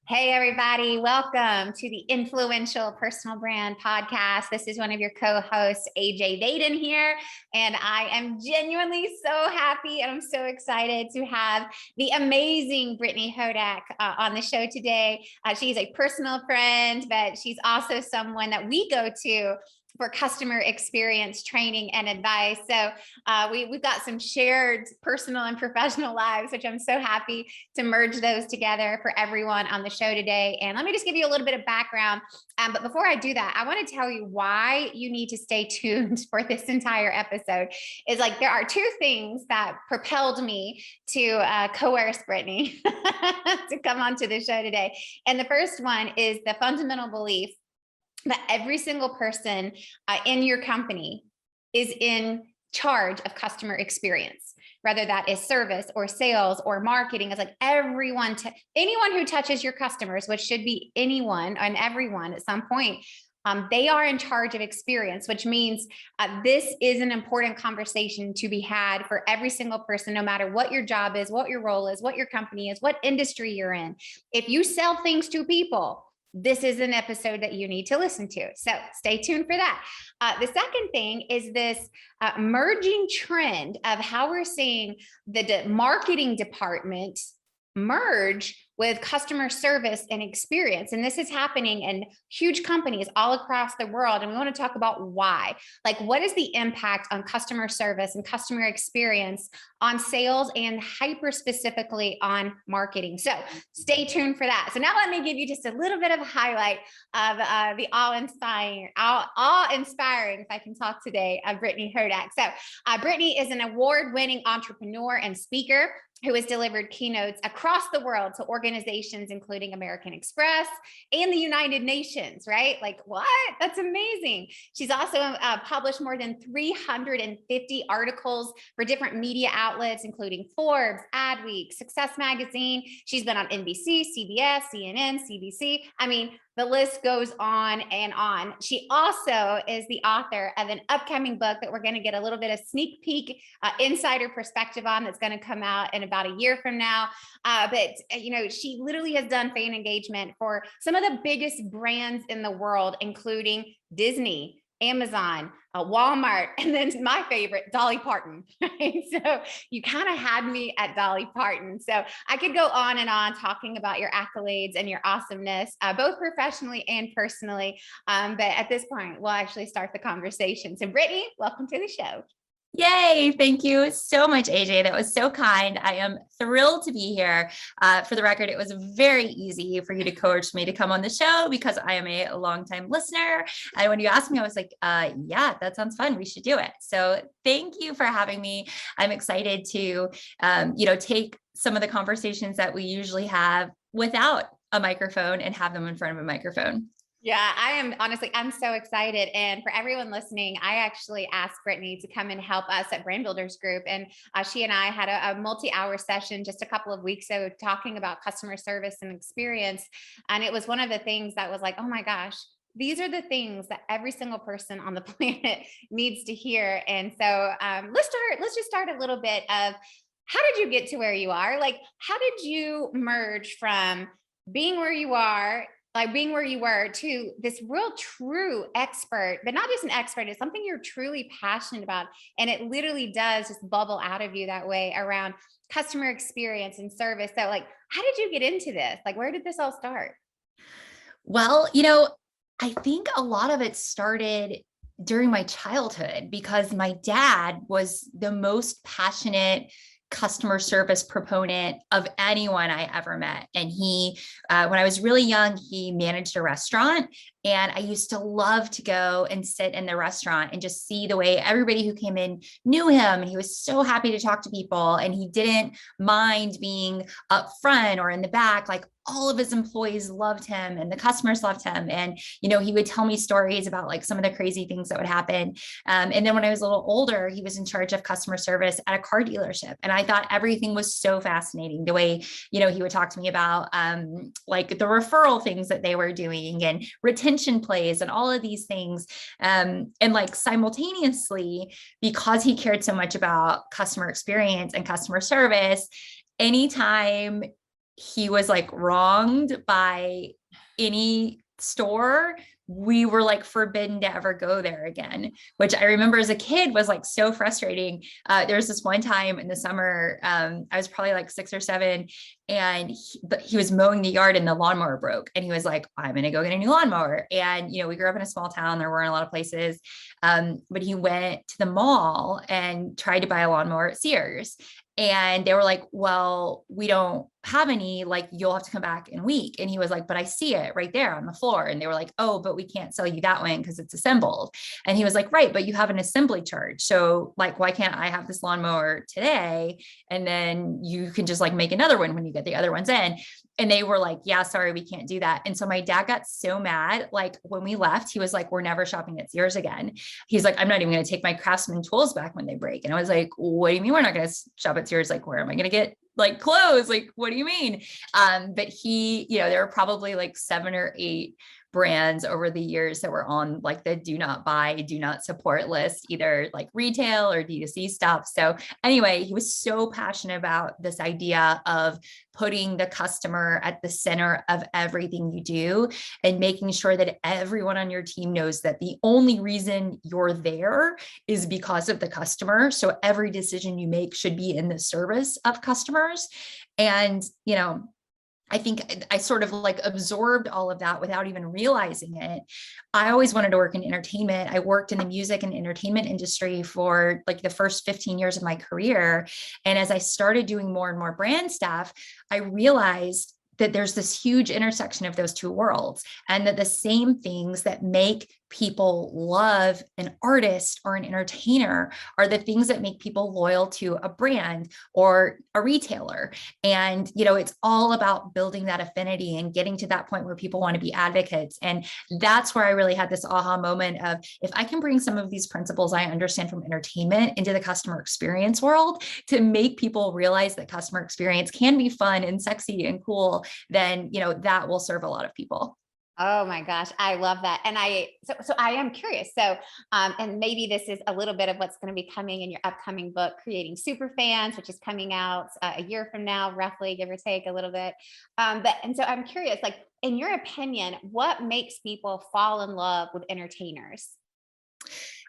Hey, everybody. Welcome to the Influential Personal Brand Podcast. This is one of your co-hosts, AJ Vaden here, and I am genuinely so happy and I'm so excited to have the amazing Brittany Hodak on the show today. She's a personal friend, but she's also someone that we go to for customer experience training and advice. So we've got some shared personal and professional lives, which I'm so happy to merge those together for everyone on the show today. And let me just give you a little bit of background. But before I do that, I want to tell you why you need to stay tuned for this entire episode. Is like there are two things that propelled me to coerce Brittany to come onto the show today. And the first one is the fundamental belief that every single person in your company is in charge of customer experience, whether that is service or sales or marketing. It's like anyone who touches your customers, which should be anyone and everyone at some point, they are in charge of experience, which means this is an important conversation to be had for every single person, no matter what your job is, what your role is, what your company is, what industry you're in. If you sell things to people, this is an episode that you need to listen to. So stay tuned for that. The second thing is this merging trend of how we're seeing the marketing department merge with customer service and experience. And this is happening in huge companies all across the world. And we want to talk about why. Like, what is the impact on customer service and customer experience on sales and hyper specifically on marketing? So stay tuned for that. So now let me give you just a little bit of a highlight of the awe-inspiring, if I can talk today, of Brittany Hodak. So Brittany is an award-winning entrepreneur and speaker who has delivered keynotes across the world to organizations including American Express and the United Nations, right? Like, what? That's amazing. She's also published more than 350 articles for different media outlets, including Forbes, Adweek, Success Magazine. She's been on NBC, CBS, CNN, CBC. I mean, the list goes on and on. She also is the author of an upcoming book that we're going to get a little bit of sneak peek insider perspective on that's going to come out in about a year from now. But she literally has done fan engagement for some of the biggest brands in the world, including Disney, Amazon, Walmart, and then my favorite, Dolly Parton. Right? So you kind of had me at Dolly Parton. So I could go on and on talking about your accolades and your awesomeness, both professionally and personally. But at this point, we'll actually start the conversation. So Brittany, welcome to the show. Yay. Thank you so much, AJ. That was so kind. I am thrilled to be here. For the record, it was very easy for you to coach me to come on the show because I am a longtime listener. And when you asked me, I was like, yeah, that sounds fun. We should do it. So thank you for having me. I'm excited to, take some of the conversations that we usually have without a microphone and have them in front of a microphone. Yeah, I'm so excited. And for everyone listening, I actually asked Brittany to come and help us at Brand Builders Group. And she and I had a multi-hour session just a couple of weeks ago talking about customer service and experience. And it was one of the things that was like, oh my gosh, these are the things that every single person on the planet needs to hear. And so let's just start a little bit of how did you get to where you are? Like, how did you merge from being where you are, like being where you were, to this real true expert, but not just an expert, it's something you're truly passionate about. And it literally does just bubble out of you that way around customer experience and service. So like, how did you get into this? Like, where did this all start? Well, I think a lot of it started during my childhood because my dad was the most passionate customer service proponent of anyone I ever met. And he, when I was really young, he managed a restaurant. And I used to love to go and sit in the restaurant and just see the way everybody who came in knew him. And he was so happy to talk to people. And he didn't mind being up front or in the back. Like, all of his employees loved him and the customers loved him. And, he would tell me stories about like some of the crazy things that would happen. And then when I was a little older, he was in charge of customer service at a car dealership. And I thought everything was so fascinating the way, he would talk to me about like the referral things that they were doing and retention plays and all of these things. And like simultaneously, because he cared so much about customer experience and customer service, anytime he was like wronged by any store, we were like forbidden to ever go there again, which I remember as a kid was like so frustrating. There was this one time in the summer, I was probably like 6 or 7, and he was mowing the yard and the lawnmower broke. And he was like, I'm going to go get a new lawnmower. And, you know, we grew up in a small town. There weren't a lot of places. But he went to the mall and tried to buy a lawnmower at Sears. And they were like, well, we don't have any, like, you'll have to come back in a week. And he was like, but I see it right there on the floor. And they were like, oh, but we can't sell you that one because it's assembled. And he was like, right, but you have an assembly charge. So like, why can't I have this lawnmower today? And then you can just like make another one when you get the other ones in. And they were like, yeah, sorry, we can't do that. And so my dad got so mad. Like when we left, he was like, we're never shopping at Sears again. He's like, I'm not even going to take my Craftsman tools back when they break. And I was like, what do you mean we're not going to shop at Sears? Like, where am I going to get like clothes? Like, what do you mean? But he, you know, there were probably like 7 or 8 brands over the years that were on like the do not buy, do not support list, either like retail or D2C stuff. So anyway, he was so passionate about this idea of putting the customer at the center of everything you do and making sure that everyone on your team knows that the only reason you're there is because of the customer. So every decision you make should be in the service of customers. And, you know, I think I sort of like absorbed all of that without even realizing it. I always wanted to work in entertainment. I worked in the music and entertainment industry for like the first 15 years of my career. And as I started doing more and more brand stuff, I realized that there's this huge intersection of those two worlds, and that the same things that make people love an artist or an entertainer are the things that make people loyal to a brand or a retailer. And, you know, it's all about building that affinity and getting to that point where people want to be advocates. And that's where I really had this aha moment of, if I can bring some of these principles I understand from entertainment into the customer experience world to make people realize that customer experience can be fun and sexy and cool, then, you know, that will serve a lot of people. Oh my gosh, I love that. And so I am curious. So, and maybe this is a little bit of what's going to be coming in your upcoming book, Creating Superfans, which is coming out a year from now, roughly, give or take a little bit. And so I'm curious, like, in your opinion, what makes people fall in love with entertainers?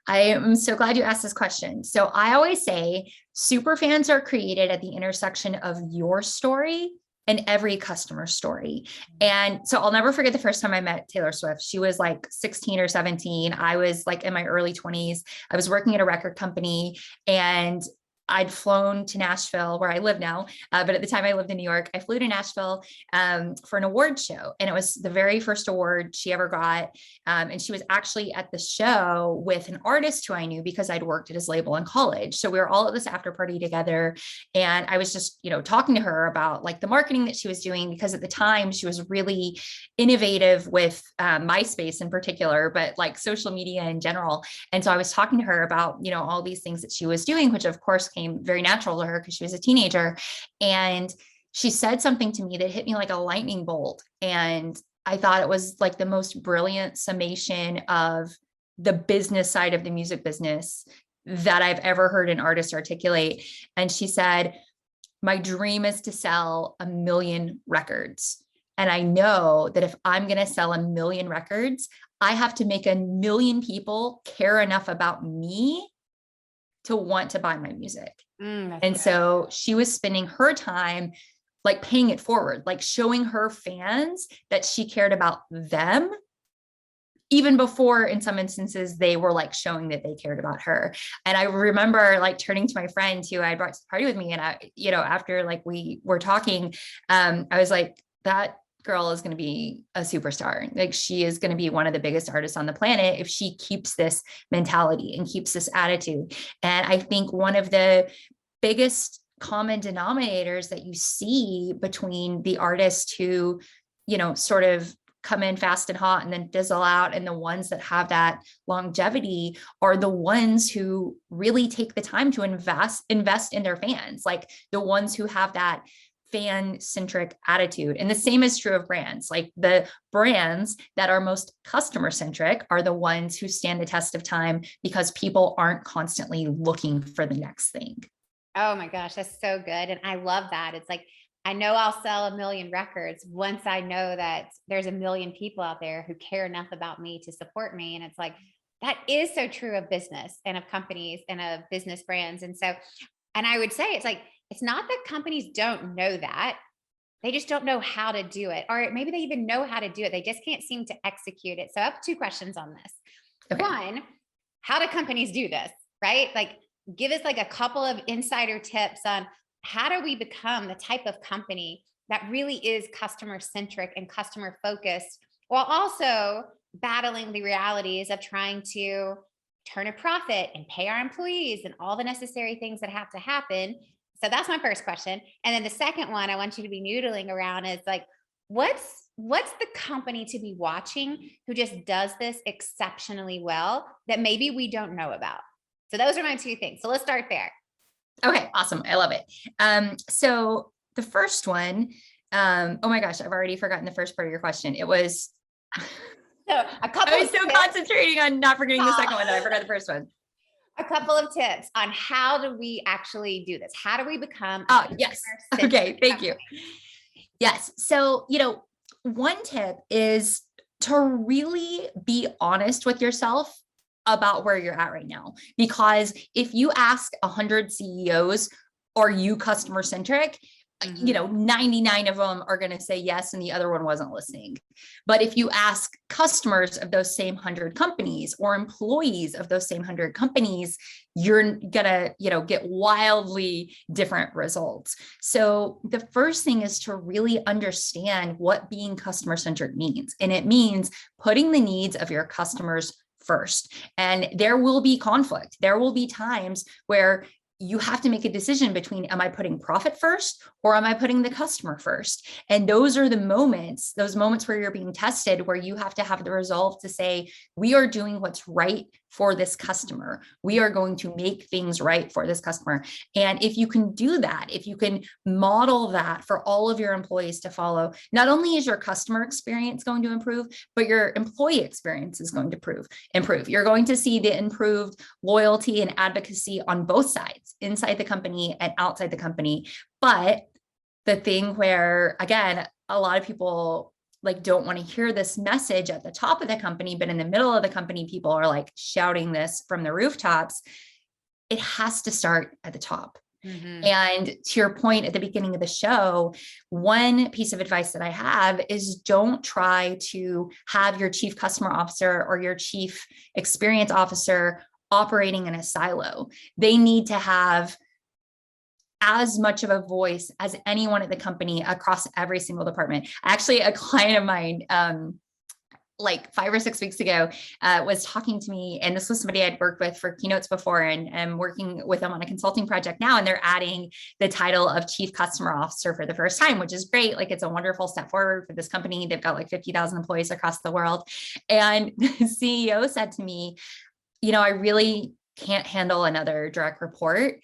I am so glad you asked this question. So I always say superfans are created at the intersection of your story and every customer story. And so I'll never forget the first time I met Taylor Swift. She was like 16 or 17. I was like in my early 20s. I was working at a record company, and I'd flown to Nashville, where I live now. But at the time I lived in New York, I flew to Nashville for an award show. And it was the very first award she ever got. And she was actually at the show with an artist who I knew because I'd worked at his label in college. So we were all at this after party together. And I was just, you know, talking to her about like the marketing that she was doing, because at the time she was really innovative with MySpace in particular, but like social media in general. And so I was talking to her about, you know, all these things that she was doing, which of course came very natural to her because she was a teenager. And she said something to me that hit me like a lightning bolt. And I thought it was like the most brilliant summation of the business side of the music business that I've ever heard an artist articulate. And she said, my dream is to sell 1 million records. And I know that if I'm going to sell 1 million records, I have to make 1 million people care enough about me to want to buy my music. And so she was spending her time like paying it forward, like showing her fans that she cared about them, even before in some instances they were like showing that they cared about her. And I remember like turning to my friend who I brought to the party with me. And I, you know, after like we were talking, I was like, that girl is going to be a superstar. Like she is going to be one of the biggest artists on the planet if she keeps this mentality and keeps this attitude. And I think one of the biggest common denominators that you see between the artists who, you know, sort of come in fast and hot and then fizzle out, and the ones that have that longevity are the ones who really take the time to invest in their fans, like the ones who have that fan-centric attitude. And the same is true of brands. Like the brands that are most customer-centric are the ones who stand the test of time because people aren't constantly looking for the next thing. Oh my gosh, that's so good. And I love that. It's like, I know I'll sell 1 million records once I know that there's 1 million people out there who care enough about me to support me. And it's like, that is so true of business and of companies and of business brands. And so, and I would say it's like, it's not that companies don't know that. They just don't know how to do it. Or maybe they even know how to do it. They just can't seem to execute it. So I have 2 questions on this. Okay. One, how do companies do this? Right? Like, give us like a couple of insider tips on how do we become the type of company that really is customer centric and customer focused, while also battling the realities of trying to turn a profit and pay our employees and all the necessary things that have to happen. So that's my first question. And then the second one I want you to be noodling around is like, what's the company to be watching who just does this exceptionally well that maybe we don't know about? So those are my 2 things. So let's start there. Okay, awesome. I love it. So the first one, oh my gosh, I've already forgotten the first part of your question. It was, So a couple I was so concentrating on not forgetting the second one that I forgot the first one. A couple of tips on how do we actually do this? How do we become? Yes. Okay. Thank you. Yes. So, one tip is to really be honest with yourself about where you're at right now. Because if you ask 100 CEOs, are you customer centric? 99 of them are going to say yes, and the other one wasn't listening. But if you ask customers of those same 100 companies or employees of those same 100 companies, you're going to, get wildly different results. So the first thing is to really understand what being customer centric means. And it means putting the needs of your customers first. And there will be conflict. There will be times where you have to make a decision between, am I putting profit first or am I putting the customer first? And those are those moments where you're being tested, where you have to have the resolve to say, we are doing what's right for this customer. We are going to make things right for this customer. And if you can do that, if you can model that for all of your employees to follow, not only is your customer experience going to improve, but your employee experience is going to improve. You're going to see the improved loyalty and advocacy on both sides, inside the company and outside the company. But the thing where, again, a lot of people don't want to hear this message at the top of the company, but in the middle of the company, people are shouting this from the rooftops. It has to start at the top. Mm-hmm. And to your point at the beginning of the show, one piece of advice that I have is don't try to have your chief customer officer or your chief experience officer operating in a silo. They need to have as much of a voice as anyone at the company across every single department. Actually, a client of mine, 5 or 6 weeks ago, was talking to me, and this was somebody I'd worked with for keynotes before, and I'm working with them on a consulting project now, and they're adding the title of Chief Customer Officer for the first time, which is great. It's a wonderful step forward for this company. They've got 50,000 employees across the world. And the CEO said to me, I really can't handle another direct report.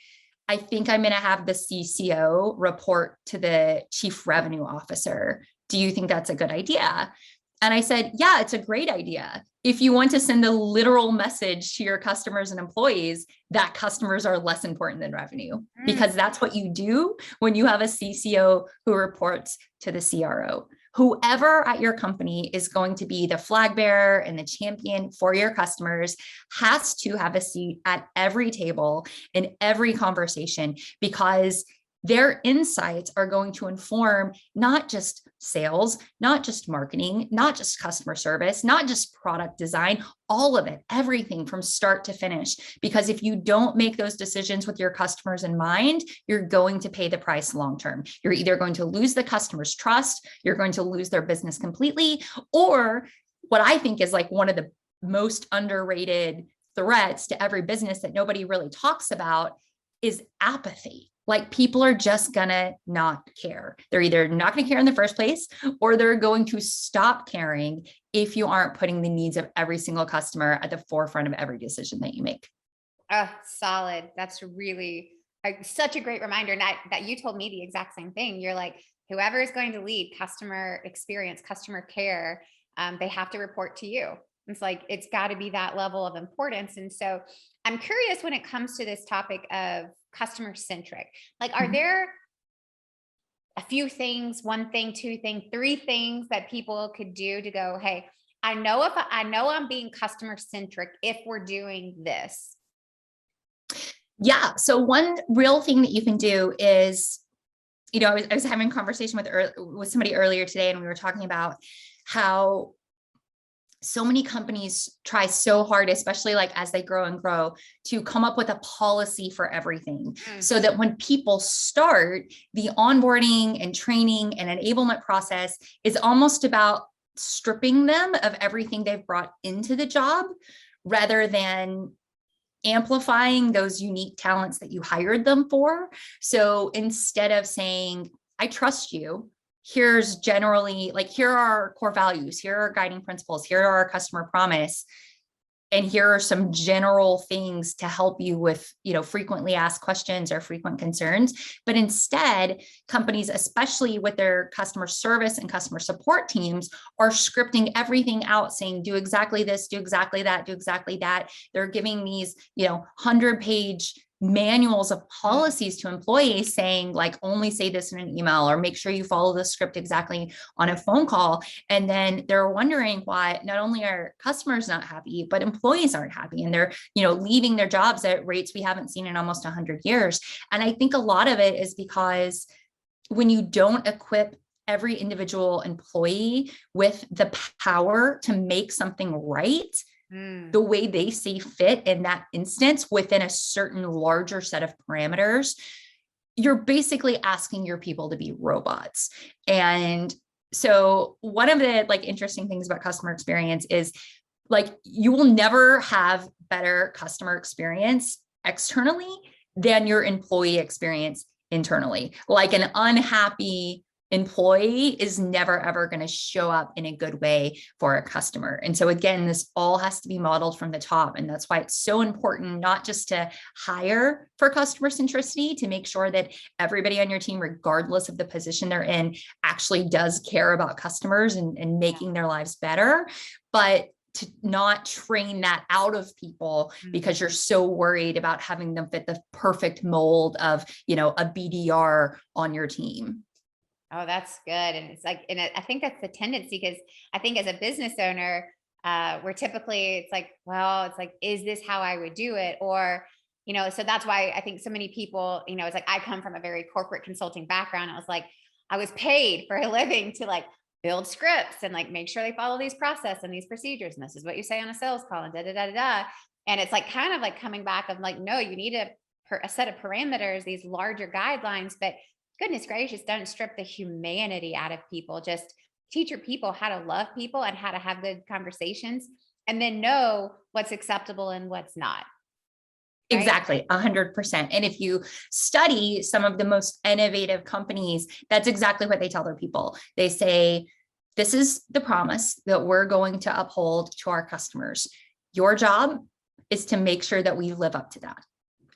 I think I'm going to have the CCO report to the chief revenue officer. Do you think that's a good idea? And I said, yeah, it's a great idea. If you want to send a literal message to your customers and employees that customers are less important than revenue, because that's what you do when you have a CCO who reports to the CRO. Whoever at your company is going to be the flag bearer and the champion for your customers has to have a seat at every table in every conversation, because their insights are going to inform not just sales, not just marketing, not just customer service, not just product design, all of it, everything from start to finish. Because if you don't make those decisions with your customers in mind, you're going to pay the price long-term. You're either going to lose the customer's trust, you're going to lose their business completely, or what I think is one of the most underrated threats to every business that nobody really talks about is apathy. People are just gonna not care. They're either not gonna care in the first place, or they're going to stop caring if you aren't putting the needs of every single customer at the forefront of every decision that you make. Solid. That's really such a great reminder. That you told me the exact same thing. You're whoever is going to lead customer experience, customer care, they have to report to you. It's it's got to be that level of importance. And so I'm curious, when it comes to this topic of customer centric, are there a few things, one thing, two things, three things that people could do to go, hey, I know I'm being customer centric if we're doing this. Yeah. So one real thing that you can do is, I was having a conversation with somebody earlier today, and we were talking about how so many companies try so hard, especially like as they grow and grow, to come up with a policy for everything. So that when people start, the onboarding and training and enablement process is almost about stripping them of everything they've brought into the job, rather than amplifying those unique talents that you hired them for. So instead of saying, I trust you, here's generally like, here are our core values, here are our guiding principles, here are our customer promise, and here are some general things to help you with, frequently asked questions or frequent concerns. But instead, companies, especially with their customer service and customer support teams, are scripting everything out, saying, do exactly this, do exactly that, do exactly that. They're giving these, 100-page manuals of policies to employees saying, like, only say this in an email, or make sure you follow the script exactly on a phone call. And then they're wondering why not only are customers not happy, but employees aren't happy, and they're, leaving their jobs at rates we haven't seen in almost 100 years. And I think a lot of it is because when you don't equip every individual employee with the power to make something right the way they see fit in that instance within a certain larger set of parameters, you're basically asking your people to be robots. And so one of the interesting things about customer experience is, you will never have better customer experience externally than your employee experience internally. Like, an unhappy employee is never, ever going to show up in a good way for a customer. And so again, this all has to be modeled from the top. And that's why it's so important, not just to hire for customer centricity, to make sure that everybody on your team, regardless of the position they're in, actually does care about customers and making their lives better, but to not train that out of people because you're so worried about having them fit the perfect mold of, a BDR on your team. Oh, that's good. And it's like, and I think that's the tendency, because I think as a business owner, we're typically, it's like, well, it's like, is this how I would do it? Or, so that's why I think so many people, it's like, I come from a very corporate consulting background. I was like, I was paid for a living to build scripts and make sure they follow these process and these procedures. And this is what you say on a sales call and da, da, da, da, da. And it's kind of coming back of no, you need a set of parameters, these larger guidelines, but goodness gracious, don't strip the humanity out of people. Just teach your people how to love people and how to have good conversations, and then know what's acceptable and what's not. Right? Exactly, 100%. And if you study some of the most innovative companies, that's exactly what they tell their people. They say, this is the promise that we're going to uphold to our customers. Your job is to make sure that we live up to that.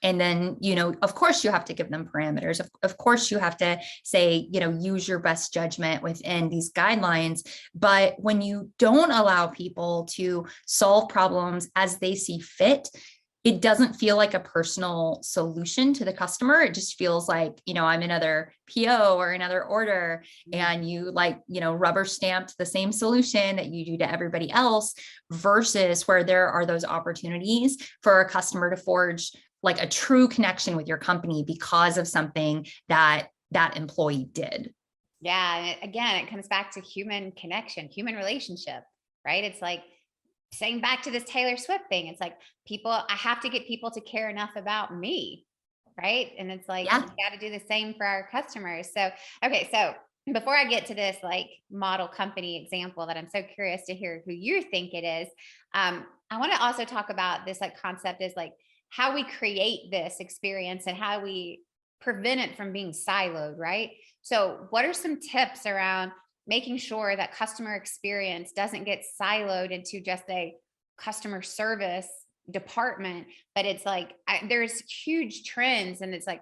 And then, of course you have to give them parameters. Of course you have to say, use your best judgment within these guidelines. But when you don't allow people to solve problems as they see fit, it doesn't feel like a personal solution to the customer. It just feels like, I'm another PO or another order, and you rubber stamped the same solution that you do to everybody else, versus where there are those opportunities for a customer to forge a true connection with your company because of something that employee did. Yeah. And again, it comes back to human connection, human relationship, right? It's like saying back to this Taylor Swift thing. It's like I have to get people to care enough about me. Right. And it's like, we got to do the same for our customers. So, okay. So before I get to this model company example that I'm so curious to hear who you think it is, I want to also talk about this concept is how we create this experience and how we prevent it from being siloed, right? So what are some tips around making sure that customer experience doesn't get siloed into just a customer service department, but it's there's huge trends, and it's like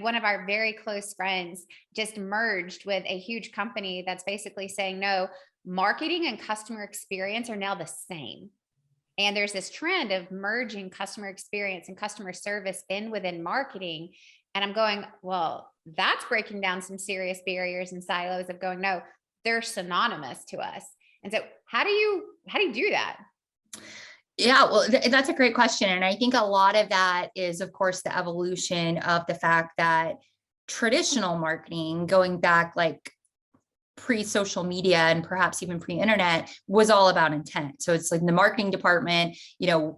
one of our very close friends just merged with a huge company that's basically saying, no, marketing and customer experience are now the same. And there's this trend of merging customer experience and customer service within marketing. And I'm going, well, that's breaking down some serious barriers and silos of going, no, they're synonymous to us. And so how do you do that? Yeah, well, that's a great question. And I think a lot of that is, of course, the evolution of the fact that traditional marketing, going back like pre-social media and perhaps even pre-internet, was all about intent. So it's like the marketing department,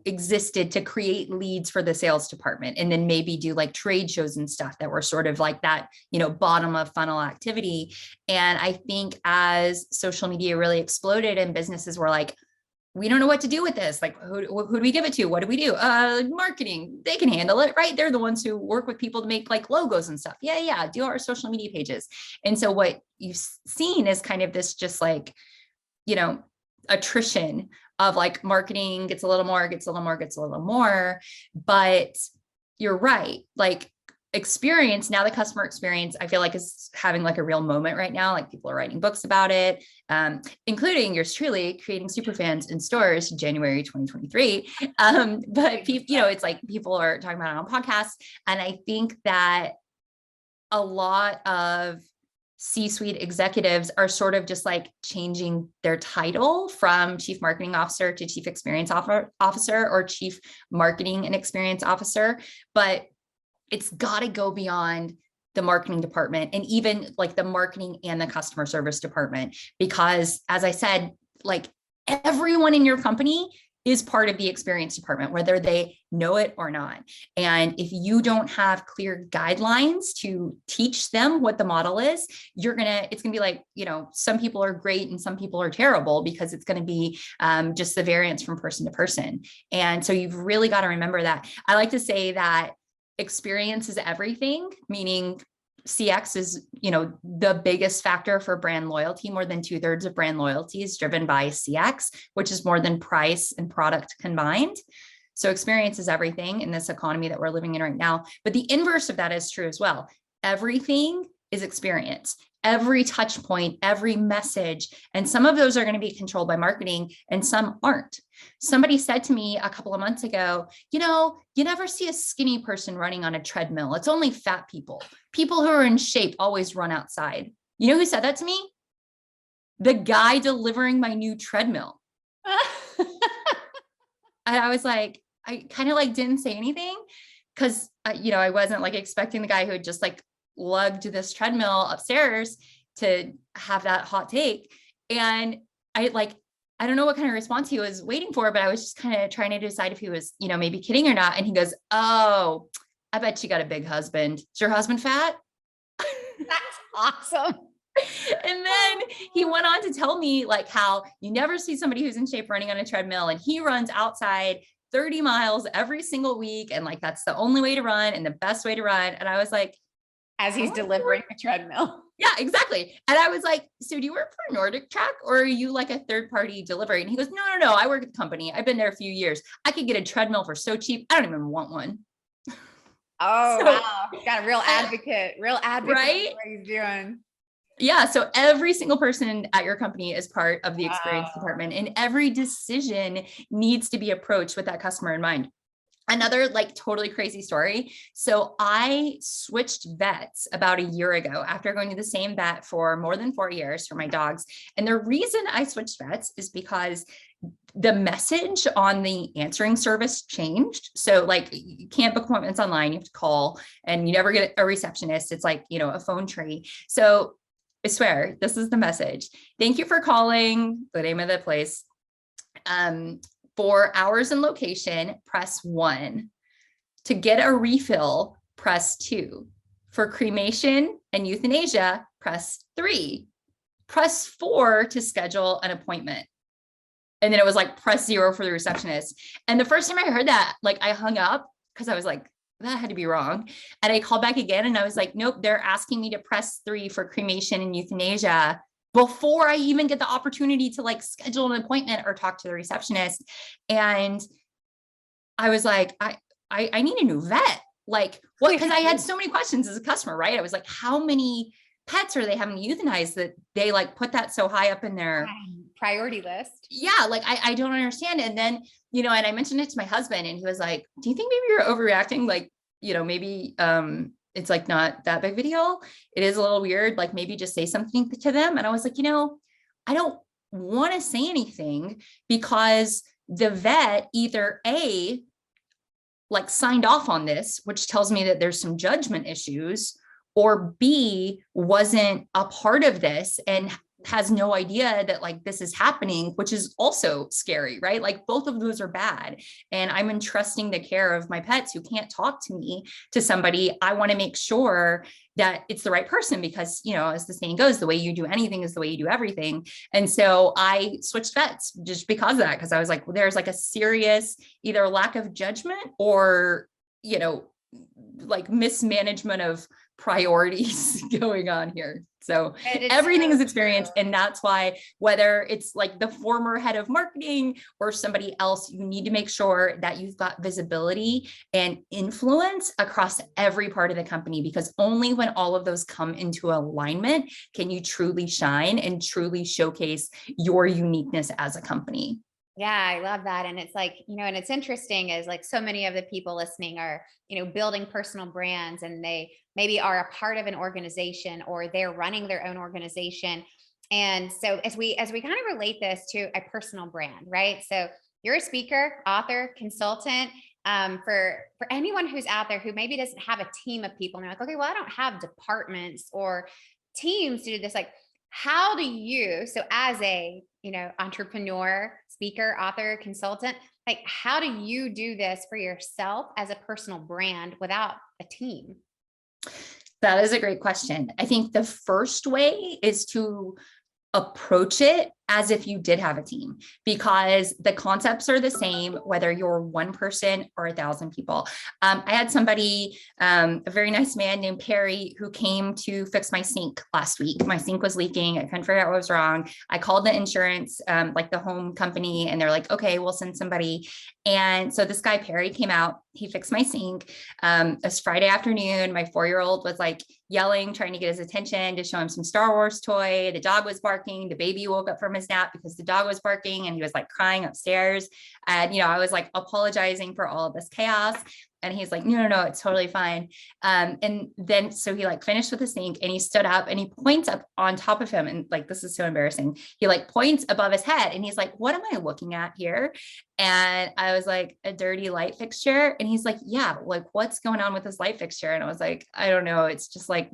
existed to create leads for the sales department, and then maybe do like trade shows and stuff that were sort of like that, bottom of funnel activity. And I think as social media really exploded and businesses were like, we don't know what to do with this. Like, who do we give it to? What do we do? Marketing, they can handle it, right? They're the ones who work with people to make like logos and stuff. Yeah. Do our social media pages. And so what you've seen is kind of this just like, attrition of like marketing gets a little more. But you're right. Like, experience, now the customer experience, I feel like is having like a real moment right now. Like, people are writing books about it, including yours truly creating superfans in stores January 2023. But people, it's like people are talking about it on podcasts. And I think that a lot of C-suite executives are sort of just like changing their title from chief marketing officer to chief experience officer or chief marketing and experience officer. But it's got to go beyond the marketing department and even like the marketing and the customer service department, because as I said, like, everyone in your company is part of the experience department, whether they know it or not. And if you don't have clear guidelines to teach them what the model is, it's going to be like, some people are great and some people are terrible, because it's going to be just the variance from person to person. And so you've really got to remember that. I like to say that experience is everything, meaning CX is, the biggest factor for brand loyalty. More than 2/3 of brand loyalty is driven by CX, which is more than price and product combined. So experience is everything in this economy that we're living in right now. But the inverse of that is true as well. Everything is experience. Every touch point, every message. And some of those are going to be controlled by marketing and some aren't. Somebody said to me a couple of months ago, you never see a skinny person running on a treadmill. It's only fat people. People who are in shape always run outside. You know who said that to me? The guy delivering my new treadmill. And I was like, I kind of like didn't say anything because, I wasn't like expecting the guy who had just like lugged this treadmill upstairs to have that hot take. And I don't know what kind of response he was waiting for, but I was just kind of trying to decide if he was, maybe kidding or not. And he goes, "Oh, I bet you got a big husband. Is your husband fat?" That's awesome. And then he went on to tell me like how you never see somebody who's in shape running on a treadmill, and he runs outside 30 miles every single week. And like, that's the only way to run and the best way to run. And I was like, as he's delivering a treadmill. Yeah, exactly. And I was like, "So do you work for Nordic Track or are you like a third party delivery?" And he goes, No. I work at the company. I've been there a few years. I could get a treadmill for so cheap. I don't even want one." Oh, so, wow. Got a real advocate, right? What he's doing. Yeah. So every single person at your company is part of the experience department, and every decision needs to be approached with that customer in mind. Another like totally crazy story. So I switched vets about a year ago after going to the same vet for more than 4 years for my dogs. And the reason I switched vets is because the message on the answering service changed. So like, you can't book appointments online, you have to call, and you never get a receptionist. It's like, a phone tree. So I swear, this is the message. "Thank you for calling," the name of the place. "For hours and location, press 1. To get a refill, press 2. For cremation and euthanasia, press 3. Press 4 to schedule an appointment." And then it was like, press 0 for the receptionist. And the first time I heard that, like, I hung up because I was like, that had to be wrong. And I called back again and I was like, nope, they're asking me to press 3 for cremation and euthanasia before I even get the opportunity to like schedule an appointment or talk to the receptionist. And I was like, I need a new vet. Like, what? Because I had so many questions as a customer, right? I was like, how many pets are they having euthanized that they like put that so high up in their priority list? Yeah. Like, I don't understand. And then, and I mentioned it to my husband and he was like, "Do you think maybe you're overreacting? Like, maybe, it's like not that big of a deal. It is a little weird. Like maybe just say something to them. And I was like, I don't want to say anything because the vet either like signed off on this, which tells me that there's some judgment issues, or B, wasn't a part of this and has no idea that like this is happening, which is also scary, right? Like both of those are bad. And I'm entrusting the care of my pets who can't talk to me to somebody. I want to make sure that it's the right person because, as the saying goes, the way you do anything is the way you do everything. And so I switched vets just because of that, because I was like, well, there's like a serious either lack of judgment or, like mismanagement of priorities going on here. So everything is experience. And that's why, whether it's like the former head of marketing or somebody else, you need to make sure that you've got visibility and influence across every part of the company, because only when all of those come into alignment can you truly shine and truly showcase your uniqueness as a company. Yeah, I love that. And it's like, and it's interesting is like so many of the people listening are, building personal brands, and they maybe are a part of an organization or they're running their own organization. And so as we kind of relate this to a personal brand, right? So you're a speaker, author, consultant. For anyone who's out there who maybe doesn't have a team of people, and they're like, okay, well, I don't have departments or teams to do this. Like, how do you, so as a, entrepreneur, speaker, author, consultant, like, how do you do this for yourself as a personal brand without a team? That is a great question. I think the first way is to approach it as if you did have a team, because the concepts are the same, whether you're one person or 1,000 people. I had somebody, a very nice man named Perry, who came to fix my sink last week. My sink was leaking. I couldn't figure out what was wrong. I called the insurance, like the home company, and they're like, okay, we'll send somebody. And so this guy, Perry, came out, he fixed my sink. It was Friday afternoon. My 4-year-old was like yelling, trying to get his attention to show him some Star Wars toy. The dog was barking. The baby woke up from his nap because the dog was barking, and he was like crying upstairs. And, I was like apologizing for all of this chaos. And he's like, no, it's totally fine. And then, so he like finished with the sink, and he stood up and he points up on top of him. And like, this is so embarrassing. He like points above his head, and he's like, what am I looking at here? And I was like, a dirty light fixture. And he's like, yeah, like what's going on with this light fixture? And I was like, I don't know. It's just like,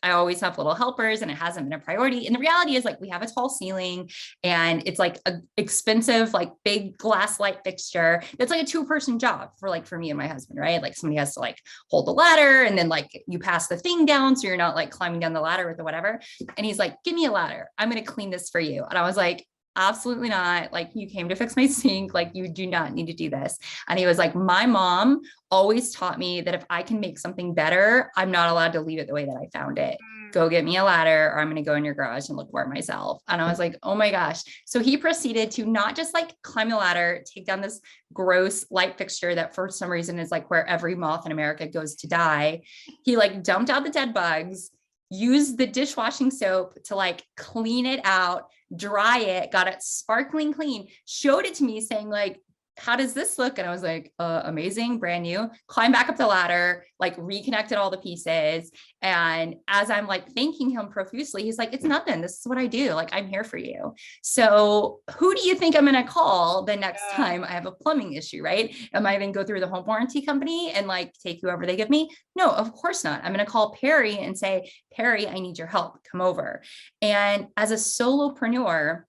I always have little helpers, and it hasn't been a priority. And the reality is, like, we have a tall ceiling, and it's like an expensive, like big glass light fixture. It's like a 2-person job for me and my husband, right? Like somebody has to like hold the ladder, and then like you pass the thing down, so you're not like climbing down the ladder with the whatever. And he's like, give me a ladder. I'm going to clean this for you. And I was like, absolutely not. Like, you came to fix my sink. Like, you do not need to do this. And he was like, my mom always taught me that if I can make something better, I'm not allowed to leave it the way that I found it. Go get me a ladder, or I'm going to go in your garage and look for it myself. And I was like, oh my gosh. So he proceeded to not just like climb the ladder, take down this gross light fixture that for some reason is like where every moth in America goes to die. He like dumped out the dead bugs, used the dishwashing soap to like clean it out, dry it, got it sparkling clean, showed it to me saying like, how does this look? And I was like, amazing, brand new. Climb back up the ladder, like reconnected all the pieces. And as I'm like thanking him profusely, he's like, it's nothing. This is what I do. Like, I'm here for you. So who do you think I'm going to call the next time I have a plumbing issue, right? Am I going to go through the home warranty company and like take whoever they give me? No, of course not. I'm going to call Perry and say, Perry, I need your help. Come over. And as a solopreneur,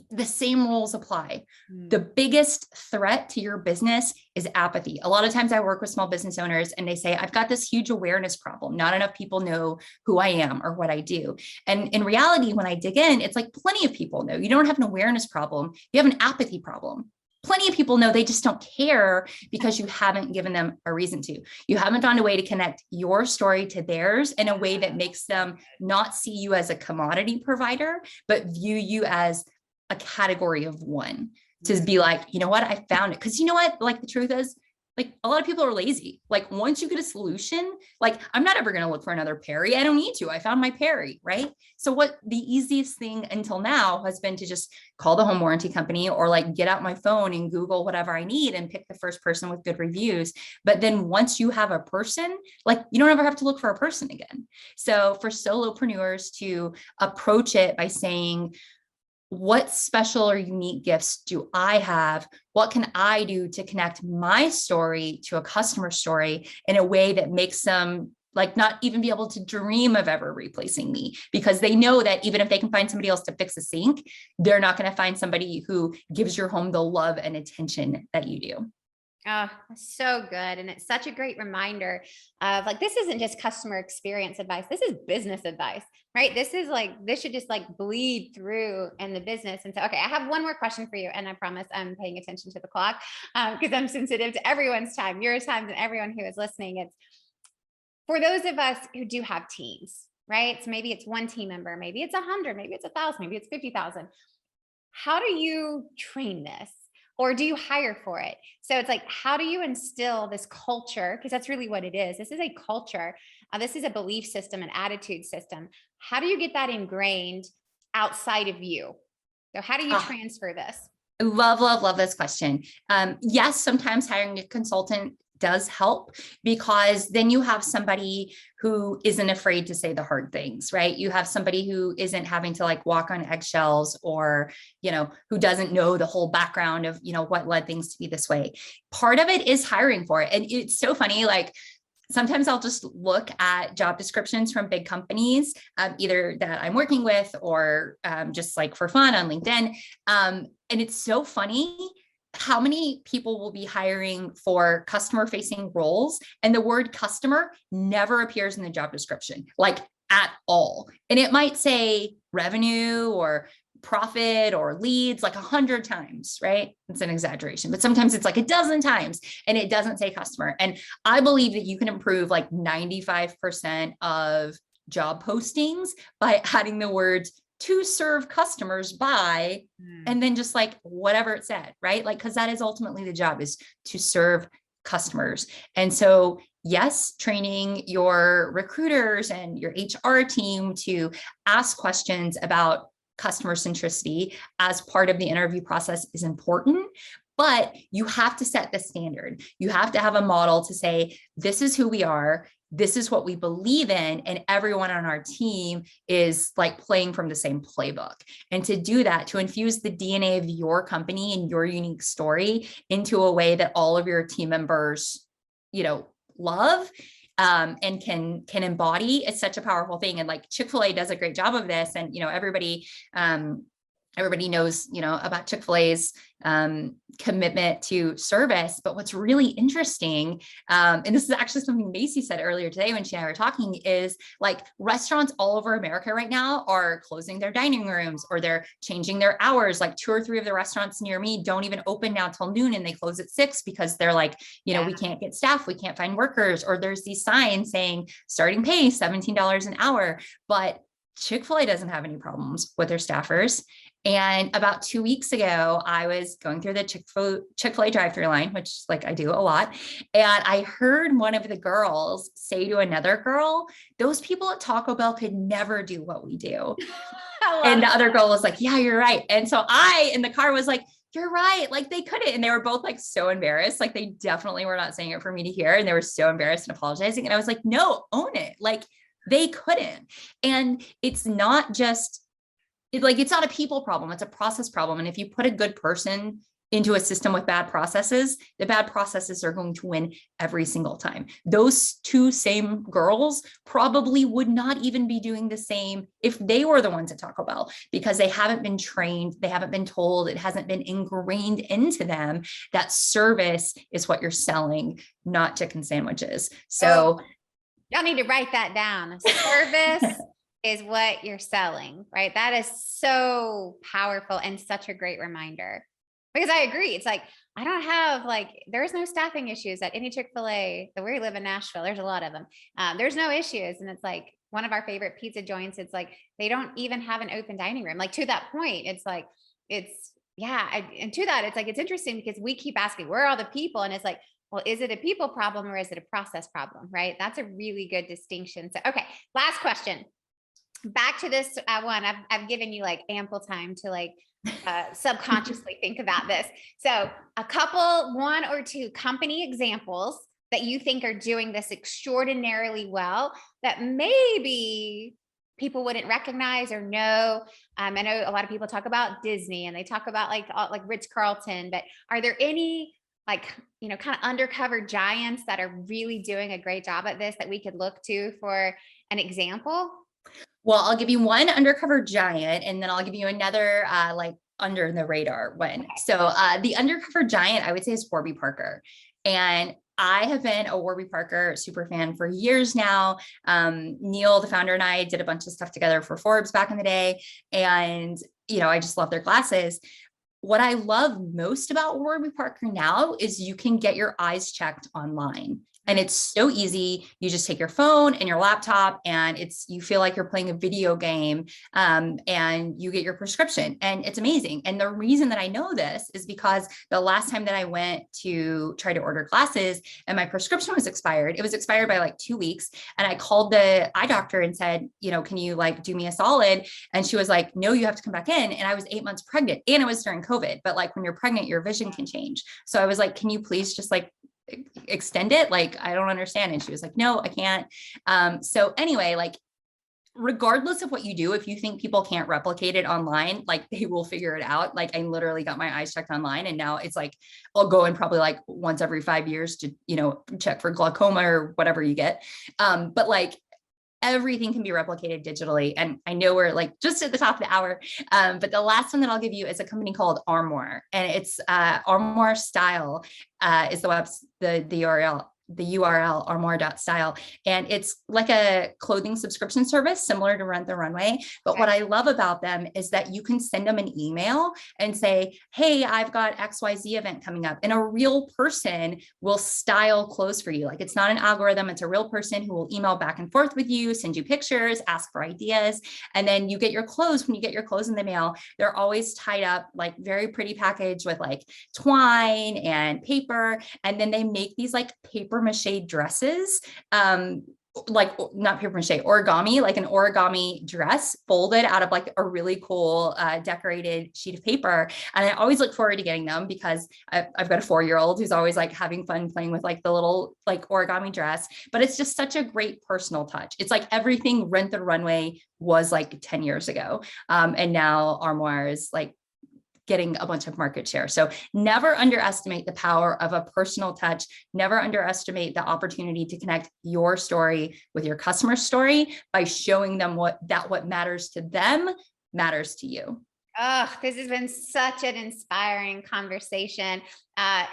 the same rules apply. The biggest threat to your business is apathy. A lot of times I work with small business owners, and they say, I've got this huge awareness problem. Not enough people know who I am or what I do. And in reality, when I dig in, it's like plenty of people know. You don't have an awareness problem. You have an apathy problem. Plenty of people know, they just don't care because you haven't given them a reason to. You haven't found a way to connect your story to theirs in a way that makes them not see you as a commodity provider, but view you as a category of one, to be like, you know what, I found it. Because you know what, like the truth is, Like a lot of people are lazy. Like once you get a solution, like I'm not ever going to look for another Perry. I don't need to. I found my Perry, right? So what the easiest thing until now has been to just call the home warranty company or like get out my phone and Google whatever I need and pick the first person with good reviews. But then once you have a person, like you don't ever have to look for a person again. So for solopreneurs to approach it by saying, what special or unique gifts do I have? What can I do to connect my story to a customer story in a way that makes them like not even be able to dream of ever replacing me, because they know that even if they can find somebody else to fix a sink, they're not going to find somebody who gives your home the love and attention that you do. Oh, so good. And it's such a great reminder of like, this isn't just customer experience advice. This is business advice, right? This is like, this should just like bleed through in the business. And so, okay, I have one more question for you. And I promise I'm paying attention to the clock because I'm sensitive to everyone's time, your time, and everyone who is listening. It's for those of us who do have teams, right? So maybe it's one team member, maybe it's 100, maybe it's 1,000, maybe it's 50,000. How do you train this? Or do you hire for it? So it's like, how do you instill this culture? Because that's really what it is. This is a culture. This is a belief system, an attitude system. How do you get that ingrained outside of you? So how do you transfer this? Love this question. Yes, sometimes hiring a consultant does help because then you have somebody who isn't afraid to say the hard things, right? You have somebody who isn't having to like walk on eggshells or, who doesn't know the whole background of, what led things to be this way. Part of it is hiring for it. And it's so funny, like, sometimes I'll just look at job descriptions from big companies, either that I'm working with or just like for fun on LinkedIn. And it's so funny how many people will be hiring for customer facing roles and the word customer never appears in the job description, like at all. And it might say revenue or profit or leads like 100 times, right? It's an exaggeration, but sometimes it's like a dozen times and it doesn't say customer. And I believe that you can improve like 95% of job postings by adding the words to serve customers by, and then just like whatever it said, right? Like, cause that is ultimately the job, is to serve customers. And so yes, training your recruiters and your HR team to ask questions about customer centricity as part of the interview process is important, but you have to set the standard. You have to have a model to say, this is who we are. This is what we believe in. And everyone on our team is like playing from the same playbook. And to do that, to infuse the DNA of your company and your unique story into a way that all of your team members, love, and can embody, it's such a powerful thing. And like Chick-fil-A does a great job of this. And, everybody knows, about Chick-fil-A's commitment to service. But what's really interesting, and this is actually something Macy said earlier today when she and I were talking, is like restaurants all over America right now are closing their dining rooms or they're changing their hours. Like 2 or 3 of the restaurants near me don't even open now till noon and they close at 6 because they're like, we can't get staff, we can't find workers, or there's these signs saying starting pay $17 an hour. But Chick-fil-A doesn't have any problems with their staffers. And about 2 weeks ago, I was going through the Chick-fil-A drive-through line, which like I do a lot. And I heard one of the girls say to another girl, those people at Taco Bell could never do what we do. And the other girl was like, yeah, you're right. And so I, in the car, was like, you're right. Like they couldn't. And they were both like so embarrassed. Like they definitely were not saying it for me to hear. And they were so embarrassed and apologizing. And I was like, no, own it. Like they couldn't. And it's not just it's not a people problem. It's a process problem. And if you put a good person into a system with bad processes, the bad processes are going to win every single time. Those 2 same girls probably would not even be doing the same if they were the ones at Taco Bell, because they haven't been trained. They haven't been told. It hasn't been ingrained into them that service is what you're selling, not chicken sandwiches. So y'all need to write that down. Service is what you're selling, right? That is so powerful and such a great reminder, because I agree. It's like, I don't have there's no staffing issues at any Chick-fil-A that we live in Nashville. There's a lot of them. There's no issues. And it's like one of our favorite pizza joints. It's like, they don't even have an open dining room. Like to that point, it's like, and to that, it's like, it's interesting because we keep asking, where are all the people? And it's like, well, is it a people problem or is it a process problem, right? That's a really good distinction. So, okay, last question. Back to this one. I've given you like ample time to like subconsciously think about this. So a couple, one or two company examples that you think are doing this extraordinarily well that maybe people wouldn't recognize or know. I know a lot of people talk about Disney and they talk about like Ritz-Carlton, but are there any like, kind of undercover giants that are really doing a great job at this that we could look to for an example? Well, I'll give you one undercover giant, and then I'll give you another like under the radar one. Okay. So the undercover giant, I would say, is Warby Parker. And I have been a Warby Parker super fan for years now. Neil, the founder, and I did a bunch of stuff together for Forbes back in the day. And, I just love their glasses. What I love most about Warby Parker now is you can get your eyes checked online. And it's so easy. You just take your phone and your laptop and you feel like you're playing a video game, and you get your prescription, and it's amazing. And the reason that I know this is because the last time that I went to try to order glasses and my prescription was expired, it was expired by like 2 weeks. And I called the eye doctor and said, can you like do me a solid? And she was like, no, you have to come back in. And I was 8 months pregnant and it was during COVID, but like when you're pregnant, your vision can change. So I was like, can you please just like extend it? Like, I don't understand. And she was like, no, I can't. So anyway, like, regardless of what you do, if you think people can't replicate it online, like they will figure it out. Like I literally got my eyes checked online, and now it's like, I'll go in probably like once every 5 years to, check for glaucoma or whatever you get. But like, everything can be replicated digitally. And I know we're like just at the top of the hour. But the last one that I'll give you is a company called Armoire, and it's Armoire Style is the URL armoire.style. And it's like a clothing subscription service similar to Rent the Runway. But what I love about them is that you can send them an email and say, hey, I've got XYZ event coming up, and a real person will style clothes for you. Like it's not an algorithm, it's a real person who will email back and forth with you, send you pictures, ask for ideas. And then you get your clothes. When you get your clothes in the mail, they're always tied up, like very pretty package with like twine and paper. And then they make these like paper mache dresses, like not paper mache, origami, like an origami dress folded out of like a really cool decorated sheet of paper. And I always look forward to getting them because I've got a 4-year-old who's always like having fun playing with like the little like origami dress, but it's just such a great personal touch. It's like everything Rent the Runway was like 10 years ago. And now Armoire is like getting a bunch of market share. So never underestimate the power of a personal touch. Never underestimate the opportunity to connect your story with your customer's story by showing them what matters to them matters to you. Oh, this has been such an inspiring conversation.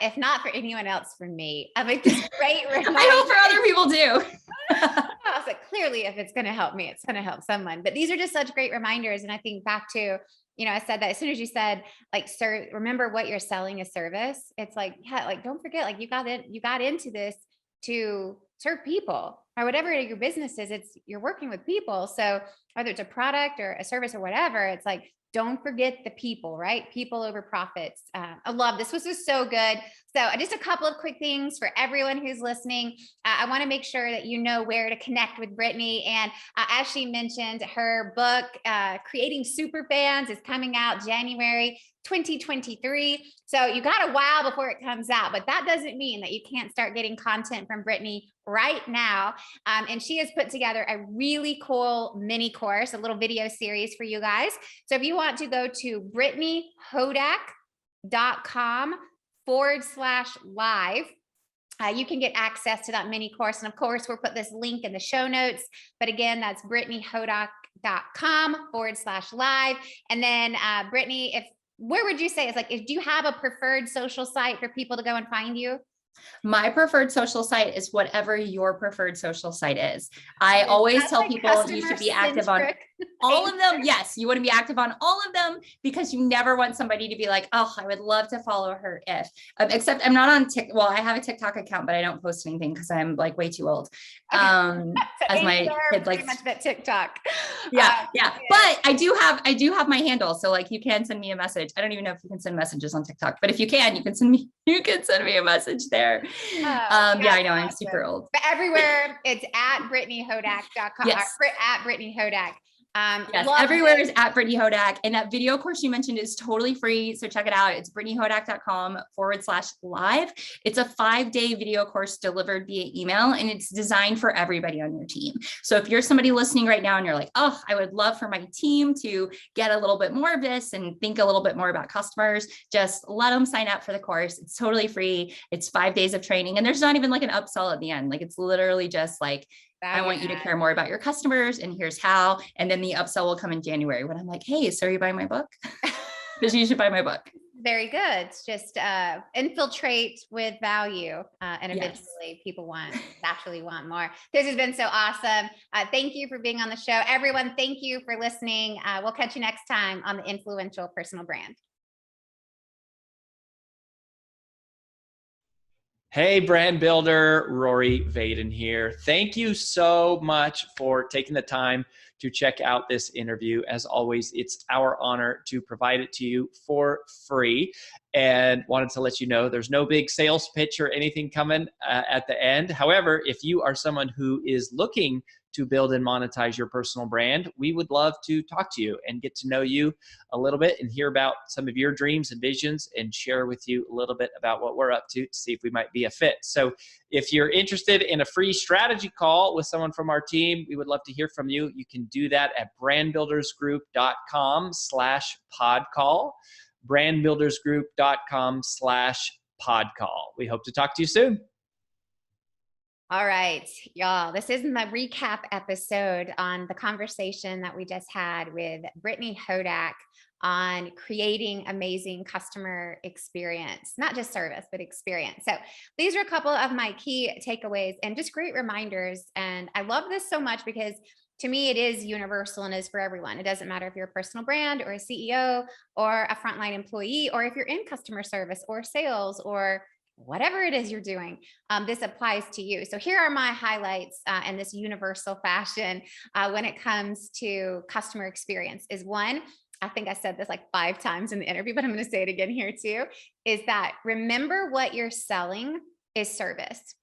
If not for anyone else, for me. I mean, just great reminder. I hope for other people too. I was like, clearly, if it's going to help me, it's going to help someone. But these are just such great reminders. And I think back to, I said that as soon as you said, like, sir, remember what you're selling is service. It's like, yeah, like, don't forget, like, you got into this to serve people, or whatever your business is. You're working with people. So whether it's a product or a service or whatever, it's like, don't forget the people, right? People over profits. I love this. This was so good. So just a couple of quick things for everyone who's listening. I want to make sure that you know where to connect with Brittany. And as she mentioned, her book, Creating Superfans, is coming out January 2023. So you got a while before it comes out, but that doesn't mean that you can't start getting content from Brittany right now. And she has put together a really cool mini course, a little video series for you guys. So if you want to go to BrittanyHodak.com/live, you can get access to that mini course. And of course, we'll put this link in the show notes. But again, that's BrittanyHodak.com/live. And then Brittany, where would you say is like, do you have a preferred social site for people to go and find you? My preferred social site is whatever your preferred social site is. I always tell people you should be active on, All of them, yes, you want to be active on all of them because you never want somebody to be like, oh, I would love to follow her if, except I'm not on TikTok. Well, I have a TikTok account, but I don't post anything because I'm like way too old. Okay. So As my kids pretty like, much that TikTok. yeah. But I do have my handle. So like you can send me a message. I don't even know if you can send messages on TikTok, but if you can, you can send me a message there. Yeah, I know I'm super old. But everywhere it's at BrittanyHodak.com. Yes. At Brittany Hodak. Yes, everywhere is at Brittany Hodak. And that video course you mentioned is totally free. So check it out. It's BrittanyHodak.com/live. It's a 5-day video course delivered via email, and it's designed for everybody on your team. So if you're somebody listening right now and you're like, oh, I would love for my team to get a little bit more of this and think a little bit more about customers, just let them sign up for the course. It's totally free. It's 5 days of training. And there's not even like an upsell at the end. Like it's literally just like, I want you to care more about your customers, and here's how. And then the upsell will come in January when I'm like, hey, so are you buying my book? Because you should buy my book. Very good. It's just infiltrate with value, and eventually people naturally want more. This has been so awesome. Thank you for being on the show. Everyone, thank you for listening. We'll catch you next time on the Influential Personal Brand. Hey, brand builder, Rory Vaden here. Thank you so much for taking the time to check out this interview. As always, it's our honor to provide it to you for free. And wanted to let you know there's no big sales pitch or anything coming at the end. However, if you are someone who is looking to build and monetize your personal brand, we would love to talk to you and get to know you a little bit and hear about some of your dreams and visions and share with you a little bit about what we're up to see if we might be a fit. So if you're interested in a free strategy call with someone from our team, we would love to hear from you. You can do that at brandbuildersgroup.com/podcall, brandbuildersgroup.com/podcall. We hope to talk to you soon. All right, y'all, this is my recap episode on the conversation that we just had with Brittany Hodak on creating amazing customer experience, not just service, but experience. So these are a couple of my key takeaways and just great reminders. And I love this so much because to me, it is universal and is for everyone. It doesn't matter if you're a personal brand or a CEO or a frontline employee, or if you're in customer service or sales or whatever it is you're doing, this applies to you. So here are my highlights in this universal fashion when it comes to customer experience is one, I think I said this like 5 times in the interview, but I'm going to say it again here too, is that remember what you're selling is service.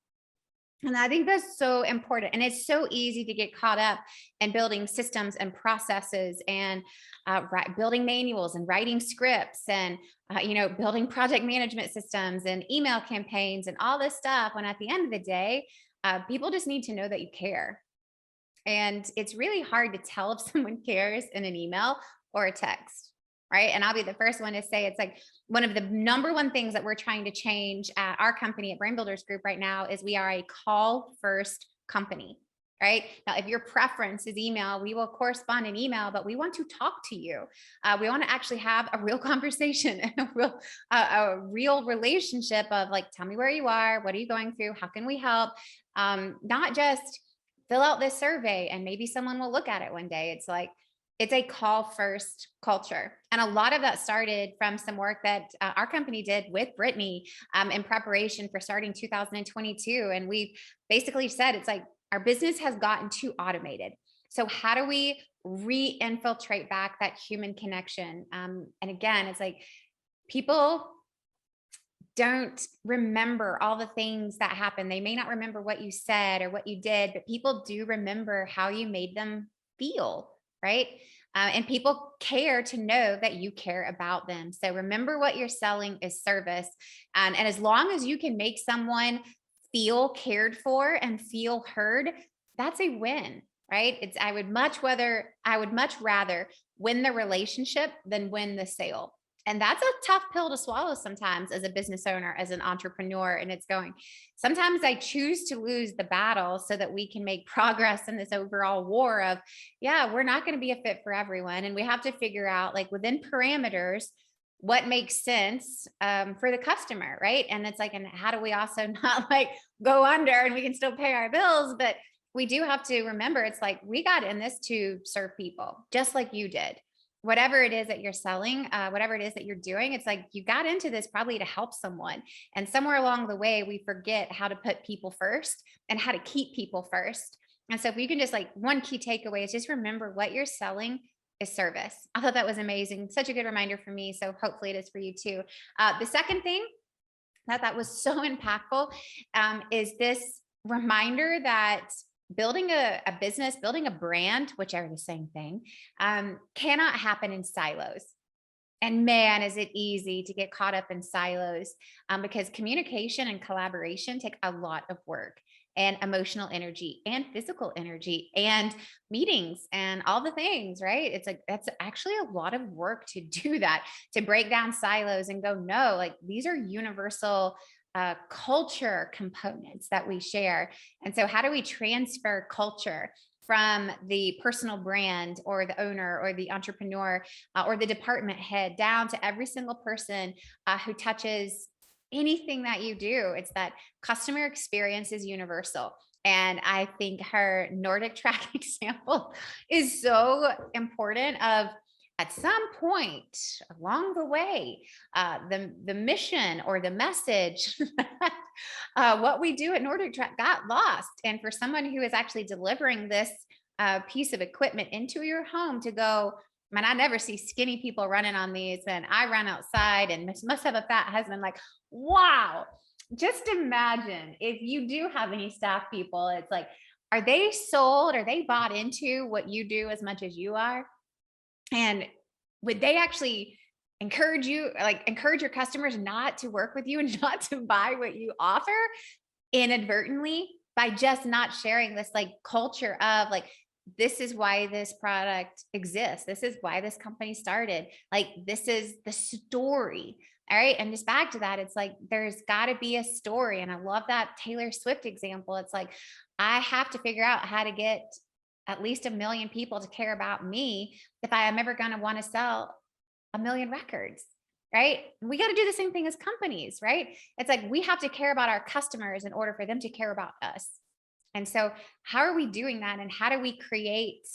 And I think that's so important. And it's so easy to get caught up in building systems and processes and building manuals and writing scripts and, building project management systems and email campaigns and all this stuff. When at the end of the day, people just need to know that you care. And it's really hard to tell if someone cares in an email or a text. Right. And I'll be the first one to say it's like one of the number one things that we're trying to change at our company at Brand Builders Group right now is we are a call first company. Right now, if your preference is email, we will correspond in email, but we want to talk to you. We want to actually have a real conversation and a real relationship of like, tell me where you are. What are you going through? How can we help? Not just fill out this survey and maybe someone will look at it one day. It's like, it's a call first culture. And a lot of that started from some work that our company did with Brittany in preparation for starting 2022. And we basically said, it's like our business has gotten too automated. So how do we re-infiltrate back that human connection? And again, it's like people don't remember all the things that happened. They may not remember what you said or what you did, but people do remember how you made them feel. Right. And people care to know that you care about them. So remember what you're selling is service. And as long as you can make someone feel cared for and feel heard, that's a win. Right. I would much rather win the relationship than win the sale. And that's a tough pill to swallow sometimes as a business owner, as an entrepreneur. And sometimes I choose to lose the battle so that we can make progress in this overall war of, we're not going to be a fit for everyone. And we have to figure out like within parameters, what makes sense for the customer. Right. And it's like, and how do we also not like go under and we can still pay our bills, but we do have to remember, it's like, we got in this to serve people just like you did. Whatever it is that you're selling, whatever it is that you're doing, it's like you got into this probably to help someone. And somewhere along the way, we forget how to put people first and how to keep people first. And so if you can just like, one key takeaway is just remember what you're selling is service. I thought that was amazing. Such a good reminder for me. So hopefully it is for you too. The second thing that was so impactful is this reminder that building a business, building a brand, which are the same thing, cannot happen in silos. And man, is it easy to get caught up in silos because communication and collaboration take a lot of work and emotional energy and physical energy and meetings and all the things, right? It's like, that's actually a lot of work to do that, to break down silos and go, no, like these are universal culture components that we share. And so how do we transfer culture from the personal brand or the owner or the entrepreneur or the department head down to every single person who touches anything that you do? It's that customer experience is universal. And I think her Nordic track example is so important of, at some point along the way, the mission or the message, what we do at Nordic Track got lost. And for someone who is actually delivering this piece of equipment into your home to go, man, I never see skinny people running on these, and I run outside and must have a fat husband. Like, wow. Just imagine if you do have any staff people, it's like, are they sold? Are they bought into what you do as much as you are? And would they actually encourage you, like encourage your customers not to work with you and not to buy what you offer inadvertently by just not sharing this like culture of like, this is why this product exists. This is why this company started. Like, this is the story. All right. And just back to that, it's like, there's got to be a story. And I love that Taylor Swift example. It's like, I have to figure out how to get at least 1 million people to care about me if I am ever going to want to sell 1 million records, right? We got to do the same thing as companies, right? It's like, we have to care about our customers in order for them to care about us. And so how are we doing that? And how do we create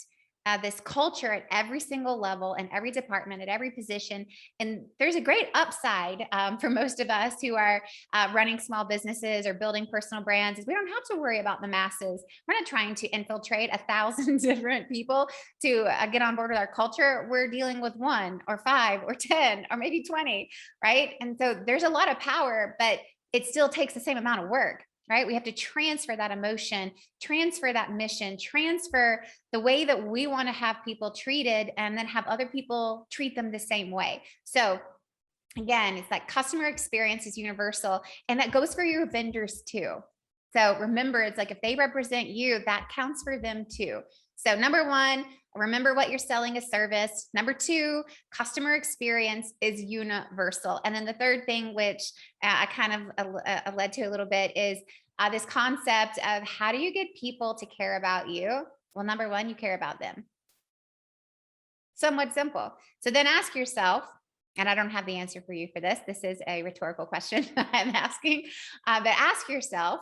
this culture at every single level and every department, at every position? And there's a great upside for most of us who are running small businesses or building personal brands, is we don't have to worry about the masses. We're not trying to infiltrate 1,000 different people to get on board with our culture. We're dealing with 1 or 5 or 10 or maybe 20, right? And so there's a lot of power, but it still takes the same amount of work. Right? We have to transfer that emotion, transfer that mission, transfer the way that we want to have people treated, and then have other people treat them the same way. So again, it's that customer experience is universal, and that goes for your vendors too. So remember, it's like, if they represent you, that counts for them too. So number 1, remember what you're selling is service. Number 2, customer experience is universal. And then the third thing, which I kind of led to a little bit, is this concept of, how do you get people to care about you? Well, number 1, you care about them. Somewhat simple. So then ask yourself, and I don't have the answer for you for this. This is a rhetorical question I'm asking, but ask yourself,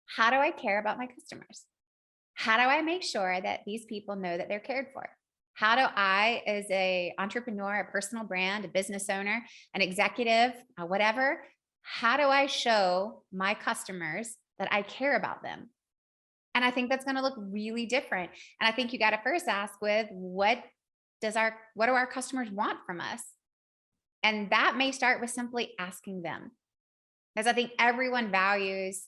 how do I care about my customers? How do I make sure that these people know that they're cared for? How do I, as an entrepreneur, a personal brand, a business owner, an executive, whatever, how do I show my customers that I care about them? And I think that's going to look really different. And I think you got to first ask with, what do our customers want from us? And that may start with simply asking them, because I think everyone values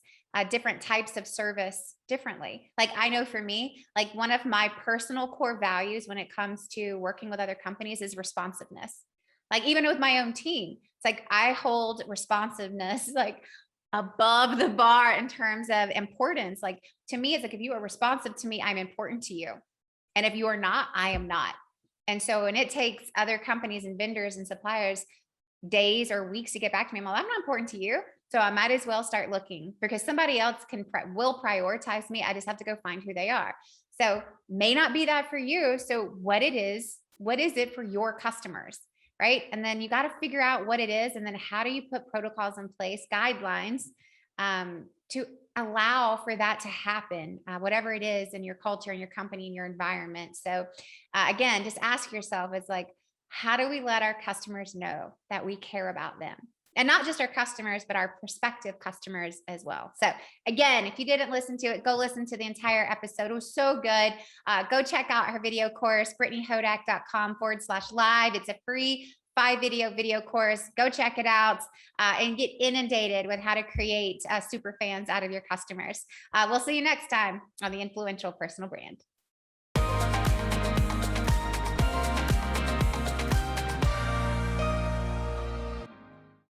different types of service differently. Like, I know for me, like, one of my personal core values when it comes to working with other companies is responsiveness. Like, even with my own team, it's like, I hold responsiveness like above the bar in terms of importance. Like, to me, it's like, if you are responsive to me, I'm important to you. And if you are not, I am not. And so when it takes other companies and vendors and suppliers days or weeks to get back to me, I'm like, I'm not important to you. So I might as well start looking, because somebody else will prioritize me. I just have to go find who they are. So may not be that for you. So what is it for your customers? Right. And then you got to figure out what it is. And then how do you put protocols in place, guidelines, to allow for that to happen, whatever it is in your culture, in your company, in your environment. So again, just ask yourself, it's like, how do we let our customers know that we care about them? And not just our customers, but our prospective customers as well. So again, if you didn't listen to it, go listen to the entire episode. It was so good. Go check out her video course, BrittanyHodak.com/live. It's a free 5-video course. Go check it out and get inundated with how to create super fans out of your customers. We'll see you next time on the Influential Personal Brand.